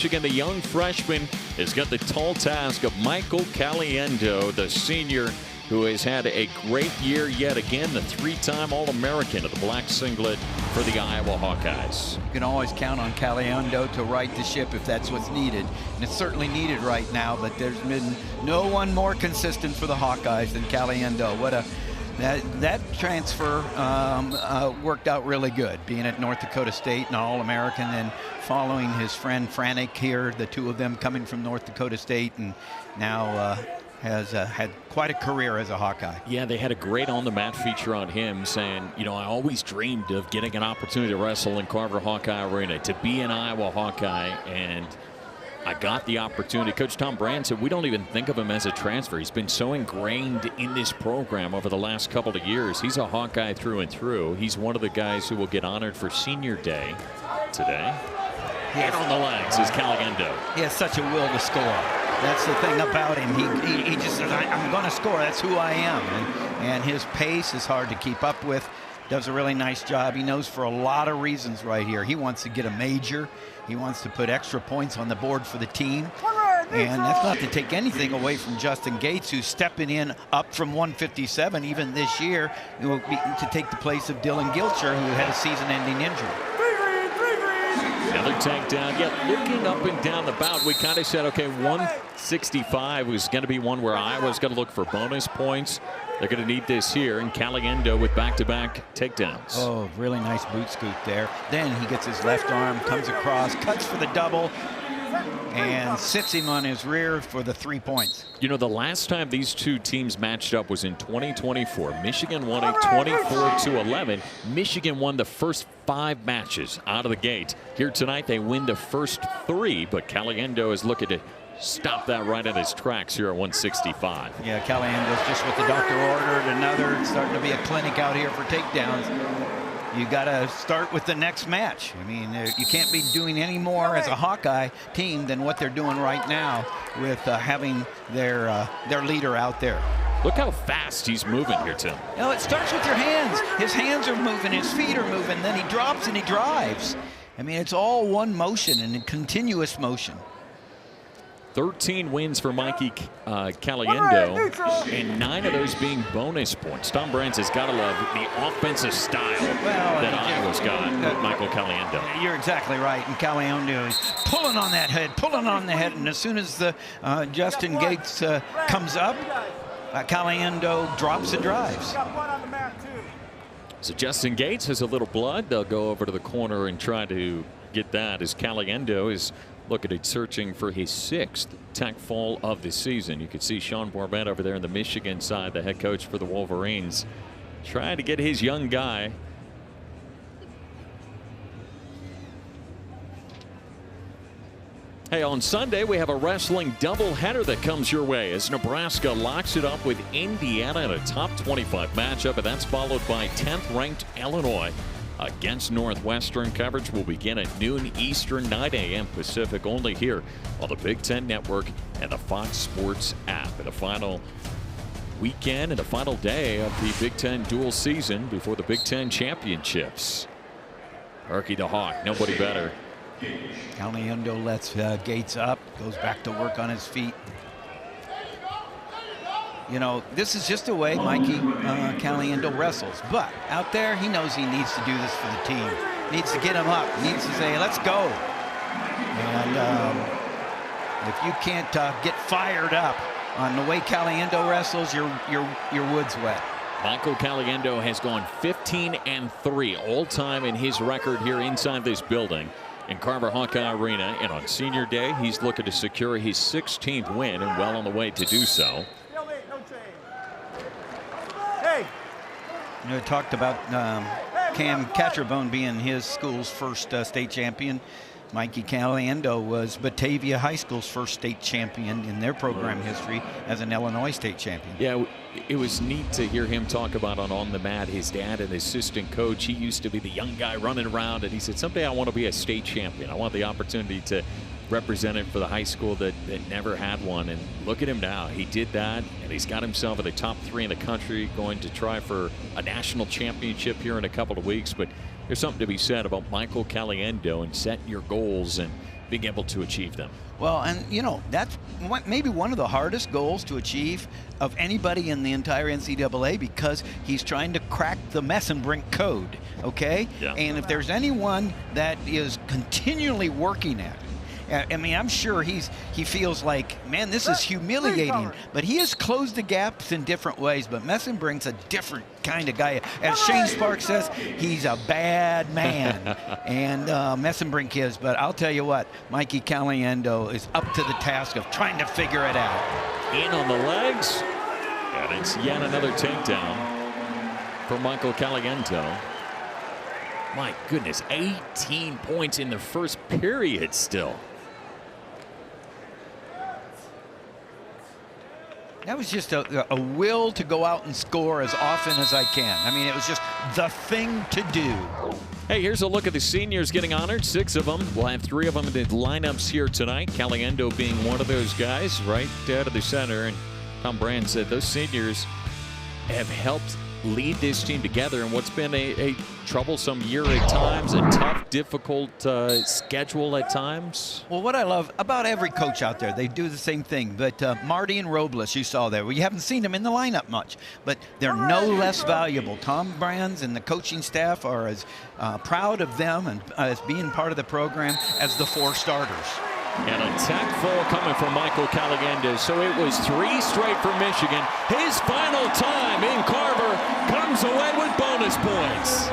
Michigan, the young freshman, has got the tall task of Michael Caliendo, the senior, who has had a great year yet again, the three-time All-American of the black singlet for the Iowa Hawkeyes. You can always count on Caliendo to right the ship if that's what's needed, and it's certainly needed right now, but there's been no one more consistent for the Hawkeyes than Caliendo. That transfer worked out really good, being at North Dakota State, an All-American, and following his friend Franek here, the two of them coming from North Dakota State, and now has had quite a career as a Hawkeye. Yeah, they had a great on-the-mat feature on him saying, you know, I always dreamed of getting an opportunity to wrestle in Carver Hawkeye Arena, to be an Iowa Hawkeye, and I got the opportunity. Coach Tom Brand said we don't even think of him as a transfer. He's been so ingrained in this program over the last couple of years. He's a Hawkeye through and through. He's one of the guys who will get honored for Senior Day today. And on the legs is Caliendo. He has such a will to score. That's the thing about him. He just says, I'm going to score. That's who I am. And his pace is hard to keep up with. Does a really nice job. He knows for a lot of reasons right here. He wants to get a major. He wants to put extra points on the board for the team. And that's not to take anything away from Justin Gates, who's stepping in up from 157 even this year to take the place of Dylan Gilcher, who had a season-ending injury. Another takedown. Yeah, looking up and down the bout, we kind of said, okay, 165 was going to be one where Iowa's going to look for bonus points. They're going to need this here, and Caliendo with back-to-back takedowns. Oh, really nice boot scoop there. Then he gets his left arm, comes across, cuts for the double, and sits him on his rear for the 3 points. You know, the last time these two teams matched up was in 2024. Michigan won it 24-11. Michigan won the first 5 matches out of the gate. Here tonight, they win the first 3, but Caliendo is looking to stop that right in his tracks here at 165. Yeah, Caliendo's just what the doctor ordered. It's starting to be a clinic out here for takedowns. You got to start with the next match. I mean, you can't be doing any more as a Hawkeye team than what they're doing right now with having their leader out there. Look how fast he's moving here, Tim. You know, it starts with your hands. His hands are moving, his feet are moving, then he drops and he drives. I mean, it's all one motion and a continuous motion. 13 wins for Mikey Caliendo, and 9 of those being bonus points. Tom Brands has got to love the offensive style that Iowa's got with Michael Caliendo. You're exactly right. And Caliendo is pulling on that head, pulling on the head, and as soon as the Justin Gates comes up, Caliendo drops and drives. So Justin Gates has a little blood. They'll go over to the corner and try to get that as Caliendo is looking at searching for his 6th tech fall of the season. You can see Sean Borbett over there on the Michigan side, the head coach for the Wolverines, trying to get his young guy. Hey, on Sunday, we have a wrestling doubleheader that comes your way as Nebraska locks it up with Indiana in a top 25 matchup, and that's followed by 10th ranked Illinois against Northwestern. Coverage will begin at noon Eastern, 9 a.m. Pacific, only here on the Big Ten Network and the Fox Sports app. In the final weekend and the final day of the Big Ten dual season before the Big Ten championships. Herky the Hawk, nobody better. Caliendo lets Gates up, goes back to work on his feet. You know, this is just the way Mikey Caliendo wrestles. But out there, he knows he needs to do this for the team. He needs to get him up. He needs to say, let's go. And if you can't get fired up on the way Caliendo wrestles, your wood's wet. Michael Caliendo has gone 15-3 all-time in his record here inside this building in Carver Hawkeye Arena. And on Senior Day, he's looking to secure his 16th win and well on the way to do so. You know, talked about Cam Catcherbone being his school's first state champion. Mikey Caliendo was Batavia High School's first state champion in their program history as an Illinois state champion. Yeah, it was neat to hear him talk about on the mat, his dad and assistant coach. He used to be the young guy running around, and he said, someday I want to be a state champion. I want the opportunity to represent it for the high school that never had one. And look at him now. He did that, and he's got himself in the top 3 in the country, going to try for a national championship here in a couple of weeks. But there's something to be said about Michael Caliendo and setting your goals and being able to achieve them. Well, and that's maybe one of the hardest goals to achieve of anybody in the entire NCAA, because he's trying to crack the Messenbrink code, okay? Yeah. And if there's anyone that is continually working at it, I mean, I'm sure he feels like, man, this is humiliating. But he has closed the gaps in different ways. But Messenbrink's a different kind of guy. As Shane Sparks says, he's a bad man. And Messenbrink is. But I'll tell you what, Mikey Caliendo is up to the task of trying to figure it out. In on the legs. And it's yet another takedown for Michael Caliendo. My goodness, 18 points in the first period still. That was just a will to go out and score as often as I can. I mean, it was just the thing to do. Hey, here's a look at the seniors getting honored. 6 of them. We'll have 3 of them in the lineups here tonight. Caliendo being one of those guys right out of the center. And Tom Brand said those seniors have helped lead this team together in what's been a troublesome year at times, a tough, difficult schedule at times. Well, what I love about every coach out there, they do the same thing. But Marty and Robles, you saw there. We haven't seen them in the lineup much, but they're no less valuable. Tom Brands and the coaching staff are as proud of them and as being part of the program as the 4 starters. And a tactful coming from Michael Caliendo. So it was 3 straight for Michigan. His final time in Carver comes away with bonus points.